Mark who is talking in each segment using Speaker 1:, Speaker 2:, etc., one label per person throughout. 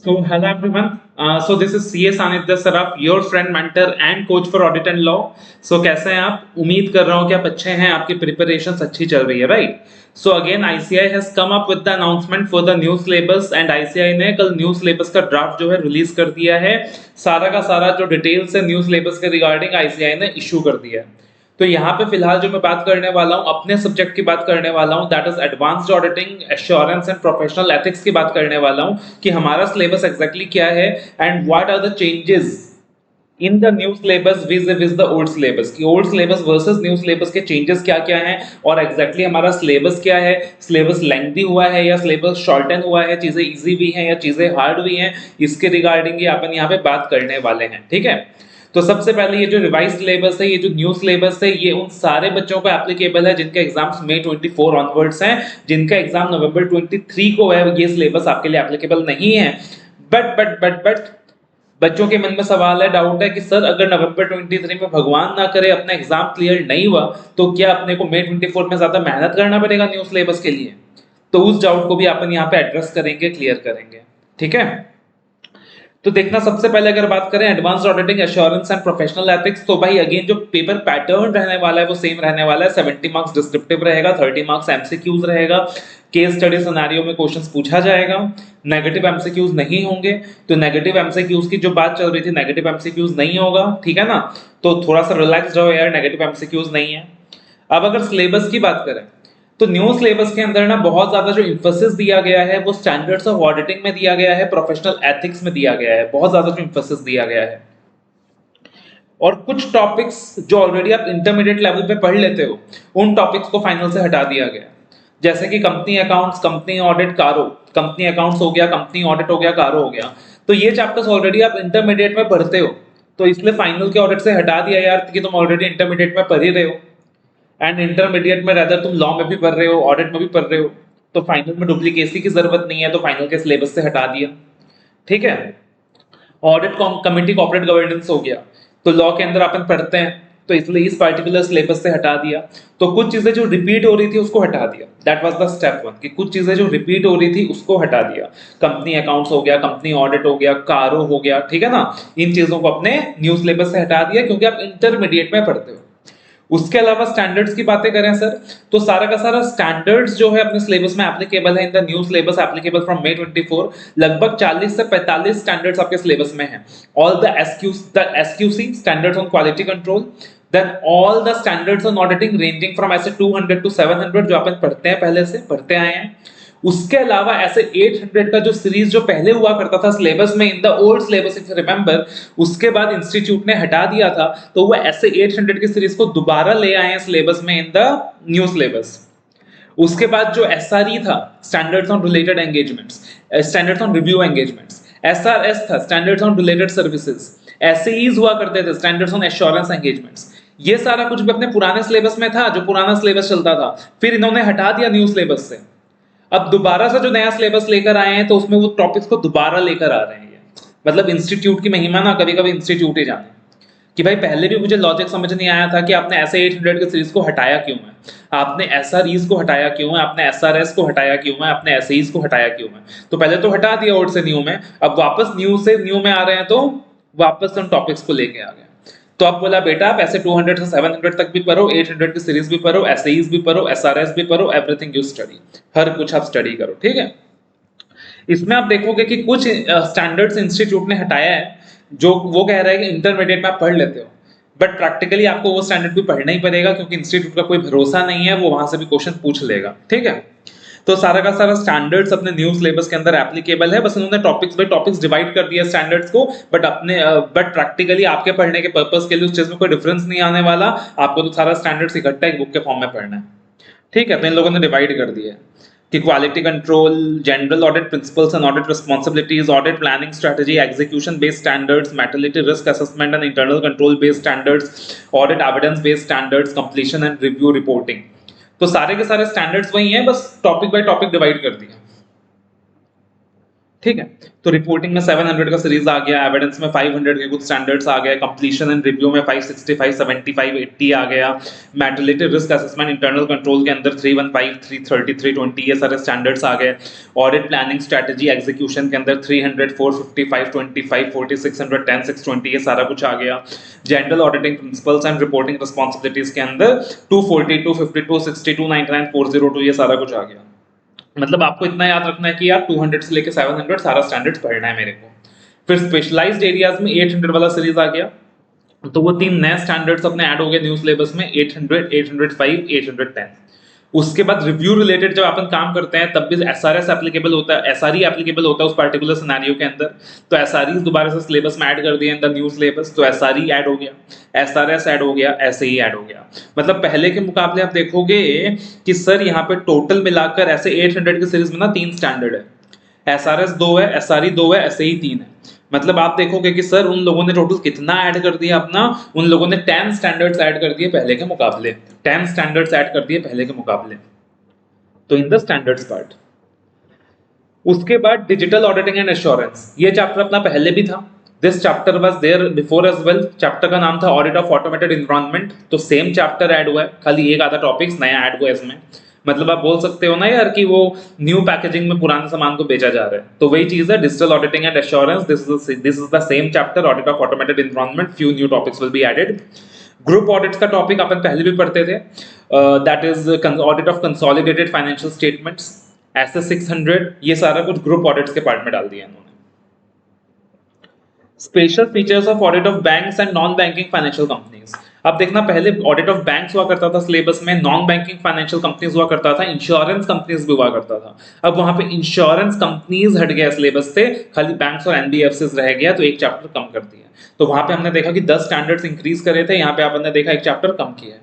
Speaker 1: So, hello everyone. So this is CA Sanidhya Saraf, your friend, mentor and coach for audit and law. So कैसे हैं आप? उम्मीद कर रहा हूँ कि आप अच्छे हैं, आपकी प्रिपरेशंस अच्छी चल रही है, right? So again, ICI has come up with the announcement for the new syllabus and ICI ने कल न्यू सिलेबस का ड्राफ्ट जो है रिलीज कर दिया है। सारा का सारा जो डिटेल्स है न्यू सिलेबस के रिगार्डिंग ICI ने इशू कर दिया है। तो यहाँ पे फिलहाल जो मैं बात करने वाला हूँ अपने सब्जेक्ट की बात करने वाला हूँ, that is advanced auditing assurance and professional ethics की बात करने वाला हूँ कि हमारा सिलेबस एग्जैक्टली क्या है and what are the changes in the new syllabus vis the old syllabus की old syllabus versus new syllabus के चेंजेस क्या क्या हैं और एग्जैक्टली हमारा सिलेबस क्या है, सिलेबस लेंथी हुआ है या सिलेबस शॉर्टन हुआ है, चीजें इजी भी हैं या चीजें हार्ड भी हैं, इसके रिगार्डिंग अपन यहाँ पे बात करने वाले हैं। ठीक है, तो सबसे पहले ये जो रिवाइज सिलेबस है, ये जो न्यू सिलेबस है, ये उन सारे बच्चों को एप्लीकेबल है जिनके एग्जाम्स मई 24 ऑनवर्ड्स हैं, जिनका एग्जाम नवंबर 23 को है, ये सिलेबस आपके लिए एप्लीकेबल नहीं है। बट बच्चों के मन में सवाल है, डाउट है कि सर अगर नवंबर 23 में भगवान ना करे अपना एग्जाम क्लियर नहीं हुआ तो क्या अपने को मई 24 में ज्यादा मेहनत करना पड़ेगा न्यू सिलेबस के लिए? तो उस डाउट को भी अपन यहाँ पे एड्रेस करेंगे, क्लियर करेंगे। ठीक है, तो देखना सबसे पहले अगर बात करें advanced auditing assurance and professional ethics, तो भाई अगेन जो पेपर पैटर्न रहने वाला है वो सेम रहने वाला है। 70 मार्क्स डिस्क्रिप्टिव रहेगा, 30 मार्क्स एमसीक्यूज रहेगा, केस स्टडी सिनेरियो में क्वेश्चंस पूछा जाएगा, नेगेटिव एमसीक्यूज नहीं होंगे। तो नेगेटिव एमसीक्यूज की जो बात चल रही थी, नेगेटिव एमसीक्यूज नहीं होगा, ठीक है ना? तो थोड़ा सा रिलैक्स रहो यार, नेगेटिव एमसीक्यूज नहीं है। अब अगर सिलेबस की बात करें तो न्यू सिलेबस के अंदर ना बहुत ज्यादा जो इंफोसिस दिया गया है वो स्टैंडर्ड्स ऑफ ऑडिटिंग में दिया गया है, प्रोफेशनल एथिक्स में दिया गया है, बहुत ज्यादा जो इंफोसिस दिया गया है। और कुछ टॉपिक्स जो ऑलरेडी आप इंटरमीडिएट लेवल पे पढ़ लेते हो उन टॉपिक्स को फाइनल से हटा दिया गया, जैसे कि कंपनी अकाउंट्स, कंपनी ऑडिट, कारो। कंपनी अकाउंट्स हो गया, कंपनी ऑडिट हो गया, कारो हो गया। तो ये चैप्टर्स ऑलरेडी आप इंटरमीडिएट में पढ़ते हो, तो इसलिए फाइनल के ऑडिट से हटा दिया यार कि तुम ऑलरेडी इंटरमीडिएट में पढ़ ही रहे हो, एंड इंटरमीडिएट में रेदर तुम लॉ में भी पढ़ रहे हो, ऑडिट में भी पढ़ रहे हो, तो फाइनल में डुप्लीकेसी की जरूरत नहीं है, तो फाइनल के सिलेबस से हटा दिया। ठीक है, ऑडिट कमिटी कॉर्पोरेट गवर्नेंस हो गया, तो लॉ के अंदर अपन पढ़ते हैं, तो इसलिए इस पर्टिकुलर सिलेबस से हटा दिया। तो कुछ चीजें जो रिपीट हो रही थी उसको हटा दिया, that was the step one, कि कुछ चीजें जो रिपीट हो रही थी उसको हटा दिया। कंपनी अकाउंट्स हो गया, कंपनी ऑडिट हो गया, कारो हो गया, ठीक है ना? इन चीजों को अपने न्यू सिलेबस से हटा दिया क्योंकि आप इंटरमीडिएट में पढ़ते हो। उसके अलावा स्टैंडर्ड्स की बातें करें सर, तो सारा का सारा स्टैंडर्ड्स जो है अपने सिलेबस में एप्लीकेबल है in the new syllabus applicable from May 24। लगभग 40 से 45 स्टैंडर्ड्स आपके सिलेबस में हैं। All the SQC standards on quality control, then all the standards on auditing ranging from ऐसे 200 टू 700 जो अपन पढ़ते हैं, पहले से पढ़ते आए हैं। उसके अलावा ऐसे 800 का जो सीरीज जो पहले हुआ करता था सिलेबस में in the old syllabus, if you remember, उसके बाद इंस्टीट्यूट ने हटा दिया था, तो वो ऐसे 800 की सीरीज को दोबारा ले आए हैं सिलेबस में इन द न्यू सिलेबस। उसके बाद जो एसआरई था, standards on related engagements, standards on review engagements, SRS था, स्टैंडर्ड्स ऑन रिलेटेड सर्विसेज, एसएईज हुआ करते थे, स्टैंडर्ड्स ऑन एश्योरेंस एंगेजमेंट्स। ये सारा कुछ भी अपने पुराने सिलेबस में था, जो पुराना सिलेबस चलता था, फिर इन्होंने हटा दिया न्यू सिलेबस से। अब दोबारा से जो नया सिलेबस लेकर आए हैं तो उसमें वो टॉपिक्स को दोबारा लेकर आ रहे हैं। मतलब इंस्टीट्यूट की महिमा ना, कभी कभी इंस्टीट्यूट ही जाने, कि भाई पहले भी मुझे लॉजिक समझ नहीं आया था कि आपने ऐसे 800 के सीरीज को हटाया क्यों है, आपने एसआरईज को हटाया क्यों है, आपने एसआरएस को हटाया क्यों है, आपने एसईज को हटाया क्यों है। तो पहले तो हटा दिया ओल्ड से न्यू में, अब वापस न्यू से न्यू में आ रहे हैं, तो वापस उन टॉपिक्स को लेके आ गए। तो अब बोला बेटा आप ऐसे 200 से 700 तक भी पढ़ो, 800 की सीरीज भी पढ़ो, एसईज भी पढ़ो, एसआरएस भी पढ़ो, एवरीथिंग यू स्टडी, हर कुछ आप स्टडी करो। ठीक है, इसमें आप देखोगे कि कुछ स्टैंडर्ड्स इंस्टीट्यूट ने हटाया है, जो वो कह रहा है कि इंटरमीडिएट में आप पढ़ लेते हो, बट प्रैक्टिकली आपको वो स्टैंडर्ड भी पढ़ना ही पड़ेगा क्योंकि इंस्टीट्यूट का कोई भरोसा नहीं है, वो वहां से भी क्वेश्चन पूछ लेगा। ठीक है, तो सारा का सारा स्टैंडर्ड्स अपने न्यू सिलेबस के अंदर एप्लीकेबल है, बस उन्होंने टॉपिक्स बाय टॉपिक्स डिवाइड कर दिया स्टैंडर्ड्स को, बट प्रैक्टिकली आपके पढ़ने के पर्पस के लिए उस चीज में कोई डिफरेंस नहीं आने वाला, आपको तो सारा स्टैंडर्ड्स इकट्ठा एक बुक के फॉर्म में पढ़ना है। ठीक है, तो इन लोगों ने डिवाइड कर दिया है कि quality control, general audit principles and audit responsibilities, audit planning strategy, execution based standards, materiality risk assessment and internal control based standards, audit evidence based standards, completion and review reporting. तो सारे के सारे standards वही हैं, बस topic by topic divide कर दिया। ठीक है। तो रिपोर्टिंग में 700 का सीरीज आ गया, एविडेंस में 500 के कुछ स्टैंडर्ड्स आ गए, कंप्लीशन एंड रिव्यू में 565, 75, 80 आ गया, मेटलिटी रिस्क असेसमेंट इंटरनल कंट्रोल के अंदर 315, 330, 320 ये सारे स्टैंडर्ड्स आ गए, ऑडिट प्लानिंग स्ट्रेटजी एग्जीक्यूशन के अंदर 300, 455, 25, 40, 610, 620 ये सारा कुछ आ गया, general auditing principles and reporting responsibilities के अंदर 240, 250, 260, 299, 402 ये सारा कुछ आ गया। मतलब आपको इतना याद रखना है कि यार 200 से लेके 700 सारा स्टैंडर्ड्स पढ़ना है मेरे को। फिर स्पेशलाइज्ड एरियाज में 800 वाला सीरीज आ गया, तो वो 3 नए स्टैंडर्ड्स अपने ऐड हो गए न्यू सिलेबस में, 800, 805, 810। उसके बाद रिव्यू रिलेटेड जब अपन काम करते हैं तब भी एसआरएस एप्लीकेबल होता है, एसआरई एप्लीकेबल होता है उस पर्टिकुलर सिनेरियो के अंदर, तो एसआरई दोबारा से सिलेबस में ऐड कर दिया इन द न्यू सिलेबस, तो एसआरई ऐड हो गया, एसआरएस ऐड हो गया, एसएई ऐड हो गया। मतलब पहले के मुकाबले आप देखोगे कि सर यहाँ पे टोटल मिलाकर ऐसे 800 की सीरीज में ना 3 स्टैंडर्ड है, एसआरएस 2 है, एसआरई 2 है, एसएई 3 है। मतलब आप देखोगे कि सर उन लोगों ने टोटल कितना ऐड कर दिया अपना, उन लोगों ने 10 स्टैंडर्ड्स ऐड कर दिए पहले के मुकाबले, 10 स्टैंडर्ड्स ऐड कर दिए पहले के मुकाबले, तो इन द स्टैंडर्ड्स पार्ट। उसके बाद डिजिटल ऑडिटिंग एंड एश्योरेंस, ये चैप्टर अपना पहले भी था, this chapter was there before as well, chapter का नाम था ऑडिट ऑफ ऑटोमेटेड एनवायरनमेंट, तो सेम चैप्टर ऐड हुआ है, खाली एक आधा टॉपिक्स नया ऐड हुआ है इसमें। मतलब आप बोल सकते हो ना यार कि वो न्यू पैकेजिंग में पुराने सामान को बेचा जा रहा है, तो वही चीज है digital auditing and assurance, this is the same chapter audit of automated environment, few new topics will be added. Group audits का टॉपिक अपन पहले भी पढ़ते थे, that is audit of consolidated financial statements, SS 600, ये सारा कुछ ग्रुप ऑडिट्स के पार्ट में डाल दिया इन्होंने। Special features of audit of banks and non banking financial companies, अब देखना पहले ऑडिट ऑफ बैंक्स हुआ करता था सिलेबस में, नॉन बैंकिंग फाइनेंशियल कंपनीज हुआ करता था, इंश्योरेंस कंपनीज भी हुआ करता था। अब वहां पे इंश्योरेंस कंपनीज हट गया सिलेबस से, खाली बैंक्स और एनबीएफसीज रह गया, तो एक चैप्टर कम कर दिया। तो वहां पे हमने देखा कि 10 स्टैंडर्ड्स इंक्रीज करे थे, यहाँ पे आपने देखा एक चैप्टर कम किया है।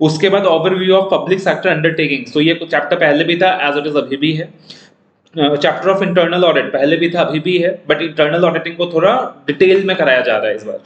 Speaker 1: उसके बाद overview of public sector undertaking, तो ये चैप्टर पहले भी था, एज इट इज अभी भी है। चैप्टर ऑफ इंटरनल ऑडिट पहले भी था अभी भी है, बट इंटरनल ऑडिटिंग को थोड़ा डिटेल में कराया जा रहा है इस बार।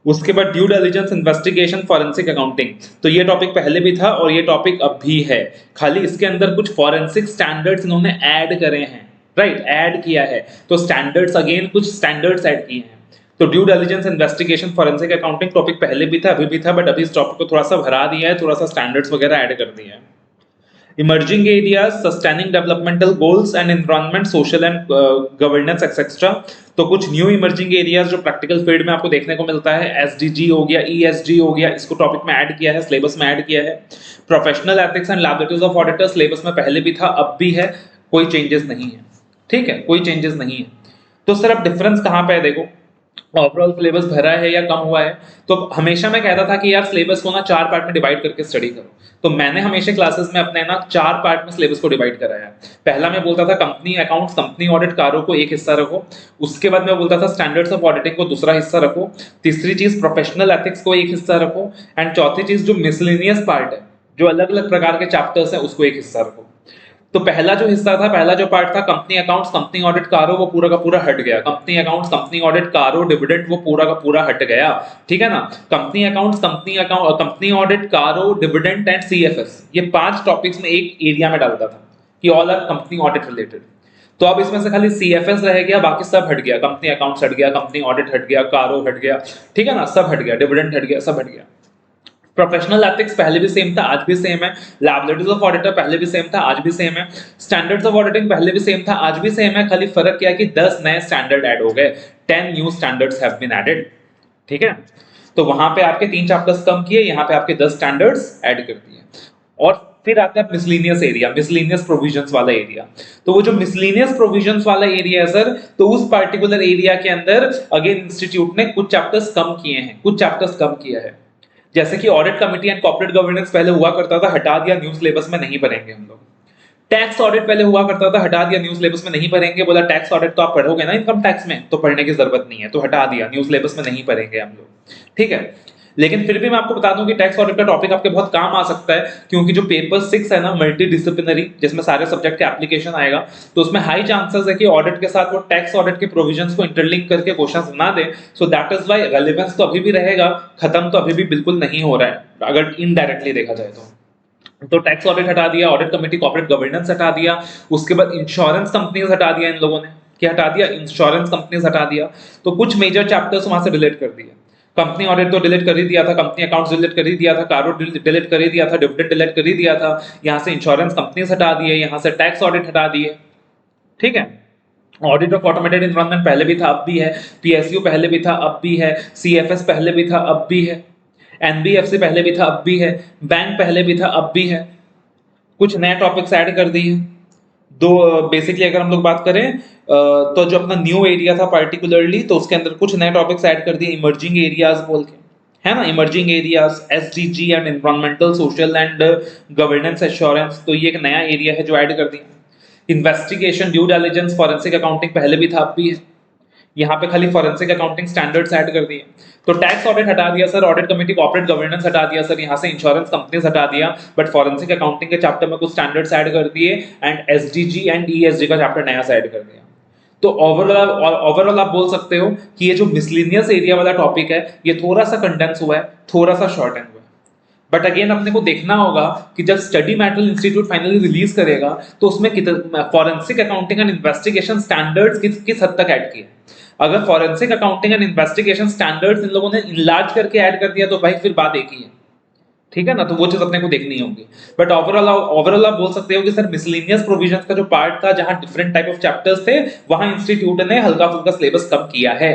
Speaker 1: उसके बाद due diligence investigation forensic accounting, तो ये टॉपिक पहले भी था और ये टॉपिक अब भी है, खाली इसके अंदर कुछ फॉरेंसिक स्टैंडर्ड्स इन्होंने ऐड करे हैं, राइट, ऐड किया है, तो स्टैंडर्ड्स अगेन कुछ स्टैंडर्ड्स ऐड किए हैं। तो due diligence investigation forensic accounting topic पहले भी था अभी भी था, बट अभी इस टॉपिक को थोड़ा सा भरा दिया है, थोड़ा सा स्टैंडर्ड्स वगैरह ऐड कर दिए हैं। Emerging areas, sustaining developmental goals and environment, social and governance etcetera, तो कुछ न्यू इमर्जिंग एरियाज जो प्रैक्टिकल फील्ड में आपको देखने को मिलता है, एसडीजी हो गया, ईएसजी हो गया, इसको टॉपिक में ऐड किया है, सिलेबस में ऐड किया है। Professional ethics and liabilities of auditor, syllabus में पहले भी था अब भी है, कोई चेंजेस नहीं है, ठीक है, कोई चेंजेस नहीं है। तो सर अब डिफरेंस कहाँ पे है, देखो ओवरऑल सिलेबस भरा है या कम हुआ है, तो हमेशा मैं कहता था कि यार सिलेबस को ना 4 पार्ट में डिवाइड करके स्टडी करो, तो मैंने हमेशा क्लासेस में अपने ना 4 पार्ट में सिलेबस को डिवाइड कराया है। पहला मैं बोलता था कंपनी अकाउंट्स, कंपनी ऑडिट, कारों को एक हिस्सा रखो, उसके बाद मैं बोलता था स्टैंडर्ड्स ऑफ ऑडिटिंग को दूसरा हिस्सा रखो, तीसरी चीज प्रोफेशनल एथिक्स को एक हिस्सा रखो, एंड चौथी चीज जो मिसलेनियस पार्ट है, जो अलग अलग प्रकार के चैप्टर्स है, उसको एक हिस्सा रखो। तो पहला जो हिस्सा था, पहला जो पार्ट था कंपनी अकाउंट्स, कंपनी ऑडिट, कारो, वो पूरा का पूरा हट गया। कंपनी अकाउंट्स, कंपनी ऑडिट, कारो, डिविडेंड, वो पूरा का पूरा हट गया, ठीक है ना। कंपनी अकाउंट्स, कंपनी ऑडिट, कारो, डिविडेंड एंड सीएफएस, ये 5 टॉपिक्स में एक एरिया में डालता था कि all are company audit related. तो अब इसमें से खाली सीएफएस रह गया, बाकी सब हट गया, कंपनी अकाउंट्स हट गया, कंपनी ऑडिट हट गया, कारो हट गया, ठीक है ना, सब हट गया, डिविडेंड हट गया, सब हट गया। प्रोफेशनल एथिक्स पहले भी सेम था, आज भी सेम है। लायबिलिटीज ऑफ ऑडिटर पहले भी सेम था, आज भी सेम है। स्टैंडर्ड्स ऑफ ऑडिटिंग पहले भी सेम था, आज भी सेम है, खाली फर्क क्या है कि 10 नए स्टैंडर्ड ऐड हो गए, 10 new standards have been added, ठीक है। तो वहां पे आपके 3 चैप्टर्स कम किए, यहाँ पे आपके 10 स्टैंडर्ड्स ऐड कर दिए। और फिर आता है मिसलेनियस एरिया, मिसलेनियस प्रोविजंस वाला एरिया। तो वो जो मिसलेनियस प्रोविजंस वाला एरिया है सर, तो उस पर्टिकुलर एरिया के अंदर अगेन इंस्टीट्यूट ने कुछ चैप्टर्स कम किए हैं, कुछ चैप्टर्स कम किया है। जैसे कि audit committee and corporate governance पहले हुआ करता था, हटा दिया, न्यू सिलेबस में नहीं पढ़ेंगे हम लोग। टैक्स ऑडिट पहले हुआ करता था, हटा दिया, न्यू सिलेबस में नहीं पढ़ेंगे, बोला टैक्स ऑडिट तो आप पढ़ोगे ना इनकम टैक्स में, तो पढ़ने की जरूरत नहीं है, तो हटा दिया, न्यू सिलेबस में नहीं पढ़ेंगे हम लोग, ठीक है। लेकिन फिर भी मैं आपको बता दूं कि टैक्स ऑडिट का टॉपिक आपके बहुत काम आ सकता है, क्योंकि जो पेपर 6 है ना मल्टी डिसिप्लिनरी, जिसमें सारे सब्जेक्ट के एप्लीकेशन आएगा, तो उसमें हाई चांसेस है कि ऑडिट के साथ वो टैक्स ऑडिट के प्रोविजंस को इंटरलिंक करके क्वेश्चंस बना दे। So that is why relevance तो अभी भी रहेगा, खत्म तो अभी भी बिल्कुल नहीं हो रहा है, अगर इनडायरेक्टली देखा जाए तो टैक्स ऑडिट हटा दिया, ऑडिट कमेटी, कॉर्पोरेट गवर्नेंस हटा दिया, उसके बाद इंश्योरेंस कंपनीज हटा दिया इन लोगों ने, कि हटा दिया, इंश्योरेंस कंपनीज हटा दिया, तो कुछ मेजर चैप्टर्स वहां से डिलीट कर दिए। कंपनी ऑडिट तो डिलीट कर ही दिया था, कंपनी अकाउंट्स डिलीट कर ही दिया था, कारो डिलीट कर ही दिया था, डिविडेंड डिलीट कर ही दिया था, यहाँ से इंश्योरेंस कंपनीज हटा दिए, यहाँ से टैक्स ऑडिट हटा दिए, ठीक है। ऑडिट ऑफ ऑटोमेटेड एनवायरनमेंट पहले भी था, अब भी है, पीएसयू पहले भी था, अब भी है, सीएफएस पहले भी था, अब भी है, एनबीएफसी पहले भी था, अब भी है, बैंक पहले भी था, अब भी है। कुछ नए टॉपिक्स ऐड कर दिए। दो बेसिकली अगर हम लोग बात करें तो जो अपना न्यू एरिया था पार्टिकुलरली, तो उसके अंदर कुछ नए टॉपिक्स ऐड कर दिए, इमर्जिंग एरियाज बोल के, है ना, emerging areas, SDG and environmental social and governance assurance, तो ये एक नया एरिया है जो ऐड कर दिया। Investigation, due diligence, forensic accounting पहले भी था, अब भी है, यहाँ पे खाली फॉरेंसिक अकाउंटिंग स्टैंडर्ड्स ऐड कर दिए। तो टैक्स ऑडिट हटा दिया sir, audit committee corporate governance हटा दिया सर, यहाँ से इंश्योरेंस कंपनीज हटा दिया, बट फॉरेंसिक अकाउंटिंग के चैप्टर में कुछ स्टैंडर्ड्स ऐड कर दिए, एंड एसडीजी एंड ईएसजी का चैप्टर नया से ऐड कर दिया। तो ओवरऑल आप बोल सकते हो कि ये जो मिसलिनियस एरिया वाला टॉपिक है, ये थोड़ा सा कंडेंस हुआ है, थोड़ा सा शॉर्टन हुआ है। बट अगेन अपने को देखना होगा कि जब study material institute finally release करेगा तो उसमें forensic accounting and investigation standards किस हद तक ऐड किए। अगर forensic accounting and investigation standards in लोगों ने इनलार्ज करके ऐड कर दिया तो भाई फिर बात एक ही है, ठीक है ना, तो वो चीज अपने को देखनी होगी। बट ओवरऑल आप बोल सकते हो कि सर मिसलेनियस प्रोविजंस का जो पार्ट था, जहां डिफरेंट टाइप ऑफ चैप्टर्स थे, वहां इंस्टीट्यूट ने हल्का फुल्का सिलेबस कम किया है।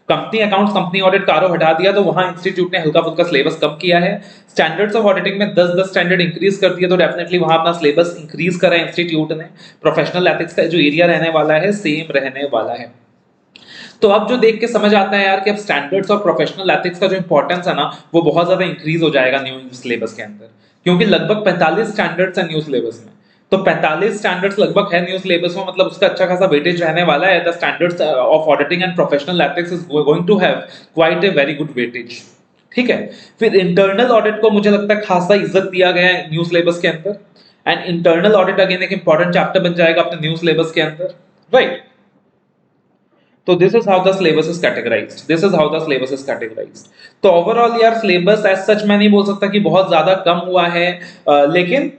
Speaker 1: कंपनी अकाउंट्स, कंपनी ऑडिट, कारो हटा दिया, तो वहां इंस्टीट्यूट ने हल्का फुल्का सिलेबस कम किया है। स्टैंडर्ड्स ऑफ ऑडिटिंग में 10 स्टैंडर्ड इंक्रीज कर दिया, तो डेफिनेटली वहां अपना सिलेबस इंक्रीज करा इंस्टीट्यूट ने। प्रोफेशनल एथिक्स का जो एरिया रहने वाला है सेम रहने वाला है। तो अब जो देख के समझ आता है यार कि अब स्टैंडर्ड्स और प्रोफेशनल एथिक्स का जो इंपॉर्टेंस है ना, वो बहुत ज्यादा इंक्रीज हो जाएगा न्यू सिलेबस के अंदर, क्योंकि लगभग 45 स्टैंडर्ड्स है न्यू सिलेबस में। तो 45 स्टैंडर्ड्स लगभग है न्यू सिलेबस में, मतलब उसका अच्छा खासा वेटेज रहने वाला है। The standards of auditing and professional ethics is going to have quite a very good weightage, ठीक है। फिर इंटरनल ऑडिट को मुझे लगता है खासा इज्जत दिया गया है न्यू सिलेबस के अंदर, एंड इंटरनल ऑडिट अगेन एक इंपॉर्टेंट चैप्टर बन जाएगा अपने न्यू सिलेबस के अंदर, राइट। तो this is how the syllabus is categorised, this is how the syllabus is categorised. तो ओवरऑल यार सिलेबस एज सच मैं नहीं बोल सकता कि बहुत ज्यादा कम हुआ है, लेकिन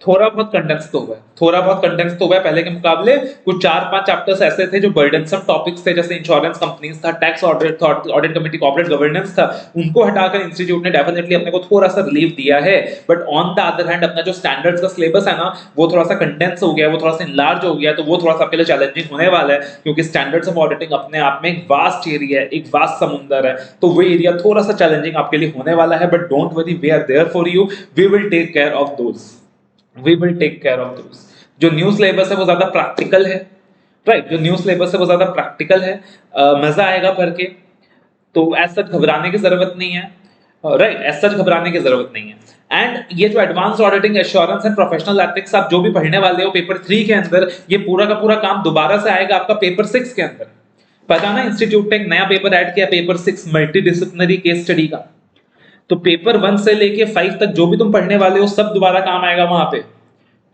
Speaker 1: थोड़ा बहुत कंडेंस तो हुआ है, थोड़ा बहुत कंडेंस तो हुआ है पहले के मुकाबले। कुछ 4-5 चैप्टर्स ऐसे थे जो बर्डनसम टॉपिक्स थे, जैसे इंश्योरेंस कंपनीज था, टैक्स ऑडिट था, ऑडिट कमेटी कॉर्पोरेट गवर्नेंस था, उनको हटाकर इंस्टीट्यूट ने डेफिनेटली अपने को थोड़ा सा रिलीफ दिया है। But on the other hand अपना जो स्टैंडर्ड्स का सिलेबस है ना, वो थोड़ा सा कंडेंस हो गया, वो थोड़ा सा इनलार्ज हो गया, तो वो थोड़ा सा आपके लिए चैलेंजिंग होने वाला है, क्योंकि स्टैंडर्ड्स ऑफ ऑडिटिंग अपने आप में एक वास्ट एरिया है, एक वास्ट समुंदर है, तो वो एरिया थोड़ा सा चैलेंजिंग आपके लिए होने वाला है। But don't worry, we are there for you, we will take care of those, we will take care of those। जो न्यू सिलेबस है वो ज्यादा प्रैक्टिकल है, राइट, जो न्यू सिलेबस है वो ज्यादा प्रैक्टिकल है, मजा आएगा पढ़ के, तो एज सच घबराने की जरूरत नहीं है, राइट, एज सच घबराने की जरूरत नहीं है। एंड ये जो advance auditing, assurance and professional ethics आप जो भी पढ़ने वाले हो पेपर 3 के अंदर, ये पूरा का पूरा काम दोबारा से आएगा आपका पेपर 6 के अंदर। पता ना इंस्टीट्यूट ने एक नया पेपर ऐड किया, पेपर 6 मल्टीडिसिप्लिनरी केस स्टडी का। तो पेपर 1 से लेके 5 तक जो भी तुम पढ़ने वाले हो सब दोबारा काम आएगा वहां पे,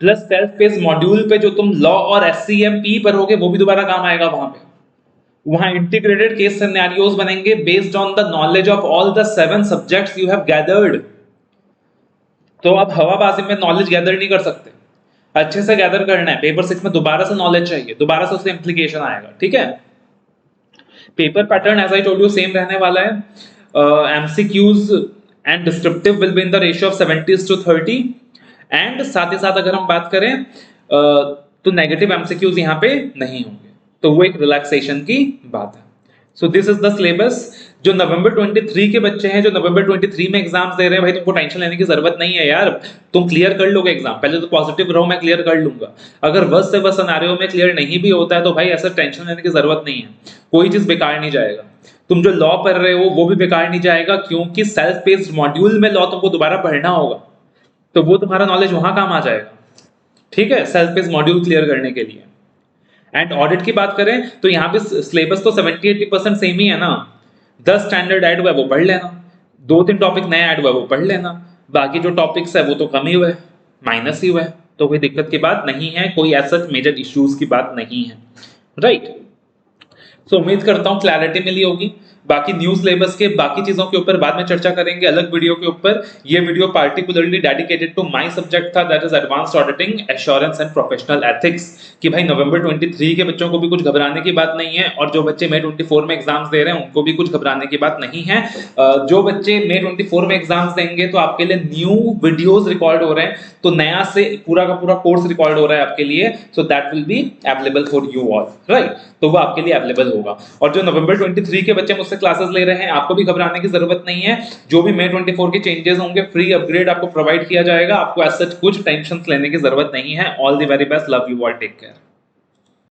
Speaker 1: प्लस सेल्फ पेस मॉड्यूल पे जो तुम लॉ और एससीएमपी पढ़ोगे वो भी दोबारा काम आएगा वहां पे। वहां इंटीग्रेटेड केस सिनेरियोस बनेंगे based on the knowledge of all the 7 subjects you have gathered. तो आप हवाबाजी में नॉलेज गैदर नहीं कर सकते, अच्छे से गैदर करना है। पेपर 6 में दोबारा से नॉलेज चाहिए, दोबारा से उससे इंप्लीकेशन आएगा, ठीक है। Paper pattern as I told you same रहने वाला है। MCQs and descriptive will be in the ratio of 70:30, and साथ ही साथ अगर हम बात करें तो नेगेटिव एमसीक्यूज यहाँ पे नहीं होंगे, तो वो एक रिलैक्सेशन की बात है। So this is the syllabus. जो नवंबर 23 के बच्चे हैं, जो नवंबर 23 में एग्जाम्स दे रहे हैं, भाई तुमको टेंशन लेने की जरूरत नहीं है यार, तुम क्लियर कर लोगे एग्जाम। पहले तो पॉजिटिव रहो, मैं क्लियर कर लूंगा। अगर वर्स्ट से वर्स्ट सिनेरियो में क्लियर नहीं भी होता है तो भाई ऐसा टेंशन लेने की जरूरत नहीं है, कोई चीज बेकार नहीं जाएगा। तुम जो लॉ पढ़ रहे हो वो भी बेकार नहीं जाएगा, क्योंकि सेल्फ बेस्ड मॉड्यूल में लॉ तुमको दोबारा पढ़ना होगा, तो वो तुम्हारा नॉलेज वहां काम आ जाएगा, ठीक है, सेल्फ बेस्ड मॉड्यूल क्लियर करने के लिए। एंड ऑडिट की बात करें तो यहाँ पे सिलेबस तो 70-80% सेम ही है ना। 10 स्टैंडर्ड ऐड हुआ है वो पढ़ लेना, 2-3 टॉपिक नए ऐड हुआ है वो पढ़ लेना, बाकी जो टॉपिक्स है वो तो कम ही हुए, माइनस ही हुए, तो कोई दिक्कत की बात नहीं है, कोई ऐसा मेजर इश्यूज की बात नहीं है, राइट। सो उम्मीद करता हूँ क्लैरिटी मिली होगी। बाकी न्यू सिलेबस के बाकी चीजों के ऊपर बाद में चर्चा करेंगे अलग वीडियो के ऊपर। ये video particularly dedicated to my subject था, that is advanced auditing assurance and professional ethics, कि भाई नवंबर 23 के बच्चों को भी कुछ घबराने की बात नहीं है, और जो बच्चे मई 24 में एग्जाम्स दे रहे हैं उनको भी कुछ घबराने की बात नहीं है। जो बच्चे मई 24 में एग्जाम्स देंगे तो आपके लिए न्यू वीडियोस रिकॉर्ड हो रहे हैं, तो नया से पूरा का पूरा कोर्स रिकॉर्ड हो रहा है आपके लिए, so that will be available for you all, right. तो वो आपके लिए अवेलेबल होगा। और जो नवंबर 23 के बच्चे मुझसे क्लासेस ले रहे हैं, आपको भी घबराने की जरूरत नहीं है। जो भी मई 24 के चेंजेस होंगे, फ्री अपग्रेड आपको प्रोवाइड किया जाएगा। आपको एज सच कुछ टेंशन लेने की जरूरत नहीं है। All the very best, love you all, take care.